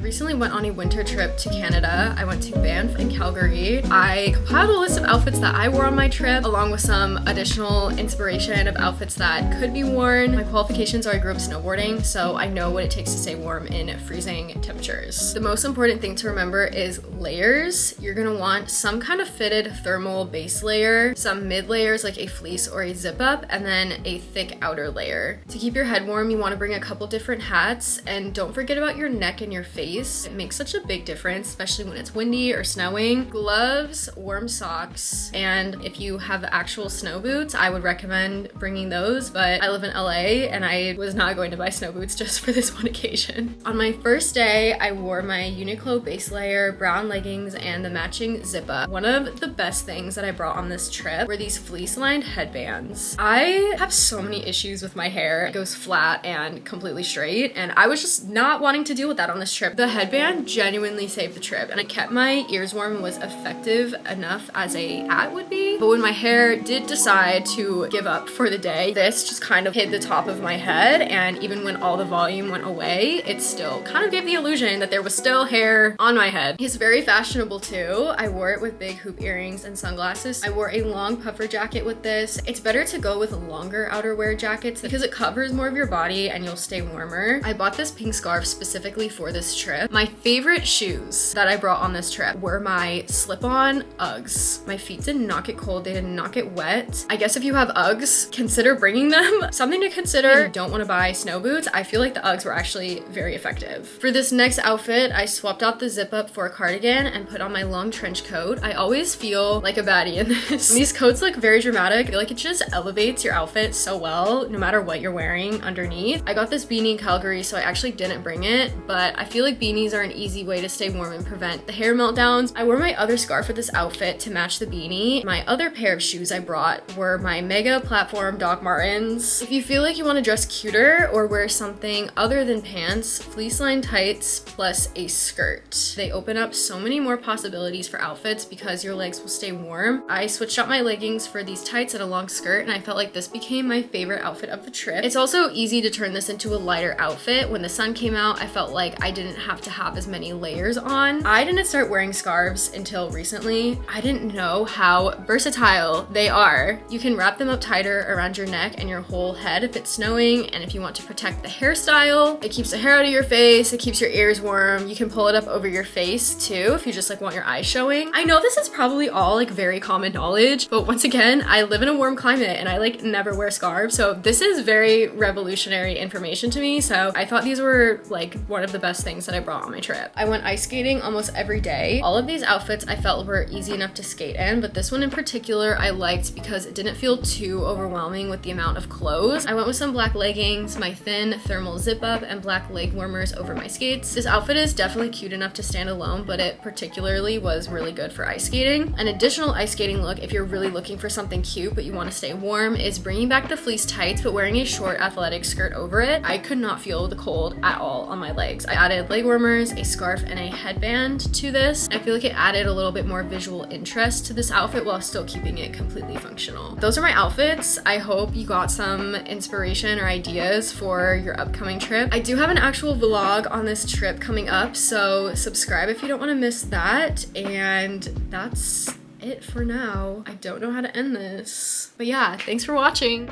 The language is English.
recently went on a winter trip to Canada. I went to Banff and Calgary. I compiled a list of outfits that I wore on my trip, along with some additional inspiration of outfits that could be worn. My qualifications are I grew up snowboarding, so I know what it takes to stay warm in freezing temperatures. The most important thing to remember is layers. You're gonna want some kind of fitted thermal base layer, some mid layers like a fleece or a zip up, and then a thick outer layer. To keep your head warm, you want to bring a couple different hats, and don't forget about your neck and your face. It makes such a big difference, especially when it's windy or snowing. Gloves, warm socks, and if you have actual snow boots, I would recommend bringing those, but I live in LA and I was not going to buy snow boots just for this one occasion. On my first day, I wore my Uniqlo base layer, brown leggings, and the matching zip up. One of the best things that I brought on this trip were these fleece lined headbands. I have so many issues with my hair. It goes flat and completely straight, and I was just not wanting to deal with that on this trip. The headband genuinely saved the trip, and it kept my ears warm and was effective enough as a hat would be. But when my hair did decide to give up for the day, this just kind of hid the top of my head, and even when all the volume went away, it still kind of gave the illusion that there was still hair on my head. It's very fashionable too. I wore it with big hoop earrings and sunglasses. I wore a long puffer jacket with this. It's better to go with longer outerwear jackets because it covers more of your body and you'll stay warmer. I bought this pink scarf specifically for this trip. My favorite shoes that I brought on this trip were my slip-on Uggs. My feet did not get cold, they did not get wet. I guess if you have Uggs, consider bringing them. Something to consider if you don't want to buy snow boots. I feel like the Uggs were actually very effective. For this next outfit, I swapped out the zip up for a cardigan and put on my long trench coat. I always feel like a baddie in this. These coats look very dramatic. I feel like it just elevates your outfit so well, no matter what you're wearing underneath. I got this beanie in Calgary, so I actually didn't bring it, but I feel like beanies are an easy way to stay warm and prevent the hair meltdowns. I wore my other scarf with this outfit to match the beanie. My other pair of shoes I brought were my Mega Platform Doc Martens. If you feel like you want to dress cuter or wear something other than pants, fleece-lined tights plus a skirt. They open up so many more possibilities for outfits because your legs will stay warm. I switched out my leggings for these tights and a long skirt, and I felt like this became my favorite outfit of the trip. It's also easy to turn this into a lighter outfit. When the sun came out, I felt like I didn't have to have as many layers on. I didn't start wearing scarves until recently. I didn't know how versatile they are. You can wrap them up tighter around your neck and your whole head if it's snowing, and if you want to protect the hairstyle, it keeps the hair out of your face, it keeps your ears warm. You can pull it up over your face too if you just like want your eyes showing. I know this is probably all like very common knowledge, but once again, I live in a warm climate and I like never wear scarves, so this is very revolutionary information to me. So I thought these were like one of the best things that I brought on my trip. I went ice skating almost every day. All of these outfits I felt were easy enough to skate in, but this one in particular I liked because it didn't feel too overwhelming with the amount of clothes. I went with some black leggings, my thin thermal zip up, and black leg warmers over my skates. This outfit is definitely cute enough to stand alone, but it particularly was really good for ice skating. An additional ice skating look, if you're really looking for something cute but you want to stay warm, is bringing back the fleece tights but wearing a short athletic skirt over it. I could not feel the cold at all on my legs. I added leg warmers, a scarf, and a headband to this. I feel like it added a little bit more visual interest to this outfit while still keeping it completely functional. Those are my outfits. I hope you got some inspiration or ideas for your upcoming trip. I do have an actual vlog on this trip coming up, so subscribe if you don't want to miss that. And that's it for now. I don't know how to end this, but yeah, thanks for watching.